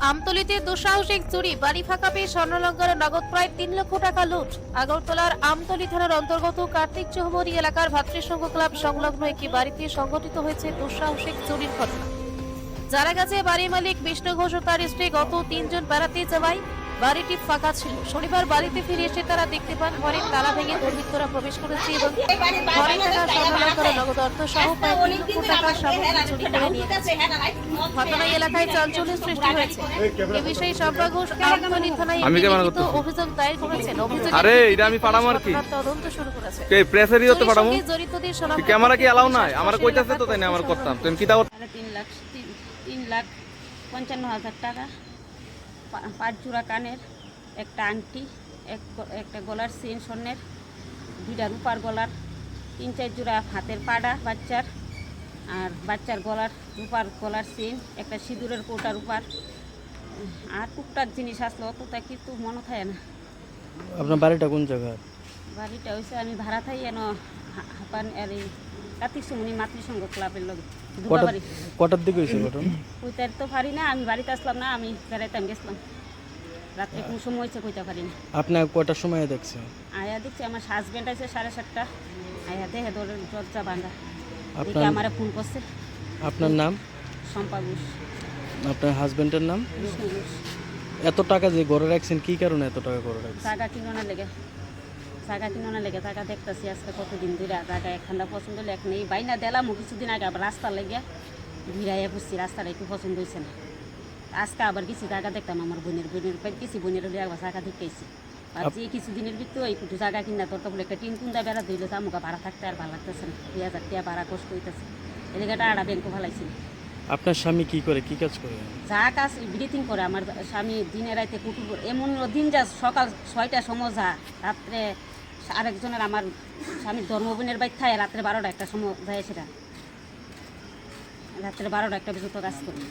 আমতলীতে দুঃসাহসিক চুরি, বাড়ি ফাঁকা পেয়ে স্বর্ণলঙ্কার নগদ প্রায় 3 লক্ষ টাকা লুট। আগরতলার আমতলী থানার অন্তর্গত কার্তিক চৌমুহনী এলাকার ভাতৃসংঘ ক্লাব সংলগ্ন একটি বাড়িতে সংঘটিত হয়েছে দুঃসাহসিক চুরির ঘটনা। জানা গেছে বাড়ির মালিক বিষ্ণু ঘোষ ও তার স্ত্রী গত 3 জন বেড়াতে যাওয়ায় বাড়িটি ফাঁকা ছিল। শনিবার বাড়িতে ফিরে এসে তারা দেখতে পান ঘরের তালা ভেঙে দুর্বৃত্তরা প্রবেশ করেছে এবং ঘরে থাকা স্বর্ণলঙ্কার নগদ অর্থ সহ প্রায় 3 লক্ষ টাকার সামগ্রী চুরি করে নিয়ে গেছে। ঘটনায় এলাকায় চাঞ্চল্যের সৃষ্টি হয়েছে। এ বিষয়ে শম্পা ঘোষ আমতলী থানায় লিখিত অভিযোগ দায়ের করেছেন। তদন্ত শুরু করেছে। জড়িতদের শনাক্ত ক্যামেরা কি এলাও নাই? আমার কইতাছে তো তাই না, আমার করতাম তুমি কি দাও? 3,55,000 টাকা, 5 জোড়া কানের, একটা আংটি, একটা গলার চেন স্বর্ণের, 2টা রূপার গলার, 3-4 জোড়া হাতের পাড়া বাচ্চার, আর বাচ্চার গলার রূপার গলার চেন, একটা সিঁদুরের কৌটা রূপার, আর টুকটাক জিনিস আসলো, অতটা কিন্তু মনে থাকে না। আপনার বাড়িটা কোন জায়গায়? বাড়িটা হয়েছে আমি ভাড়া থাই এন হাপান আর এই কার্তিক চৌমুহনী মাতৃসংঘ ক্লাবের লগে। কটার দিকে হয়েছে ঘটনা? কইতে তো পারি না, আমি বাড়িতে আসলাম না, আমি বেড়াইতাম গেছিলাম। রাত্রে কোন সময় হয়েছে কইতে পারি না। আপনার কটার সময় দেখছেন? আয়া দেখছি আমার হাজব্যান্ড আছে 7:30টা, আয়া দেখে দরজা ভাঙা, আপনার আমার ফোন করছে। আপনার নাম? শম্পা ঘোষ। আপনার হাজবেন্ডের নাম? বিষ্ণু ঘোষ। এত টাকা যে ঘরে রাখছেন কি কারণে এত টাকা ঘরে রাখছেন? জায়গা কিনোনা লেগে, জায়গা দেখতেছি আজকে কতদিন ধরে। জায়গা একখানা পছন্দ হলে এখন এই বাইনা দিলাম কিছুদিন আগে, আবার রাস্তা লেগে ভিড়াইয়া বুঝছি রাস্তাটা একটু পছন্দ হয়েছে না। আজকে আবার কিছু জায়গা দেখতাম আমার বোনের কিছু বোনের একবার জায়গা দেখতেছি। আর যে কিছুদিনের ভিতরে একটু জায়গা কিনা দরকার বলে একটা টিন কুন্দা বেড়া দিল, তামুকা ভাড়া থাকতে আর ভালো লাগতেছে না। 2,000 টাকা ভাড়া কষ্ট হইতেছে। এলাকাটা আড়া ব্যাংকও ভালাইছিল। আপনার স্বামী কি করে, কি কাজ করে? যা কাজ ব্রিথিং করে আমার স্বামী, দিনে রাইতে কুটুর এমন দিন যা সকাল 6টার সময় যা, রাত্রে আরেকজনের আমার স্বামীর ধর্মবোনের বাইক থাকে, রাত্রে 12টা একটা সময় যায়, সেটা রাত্রে 12টা একটা পর্যন্ত কাজ করি।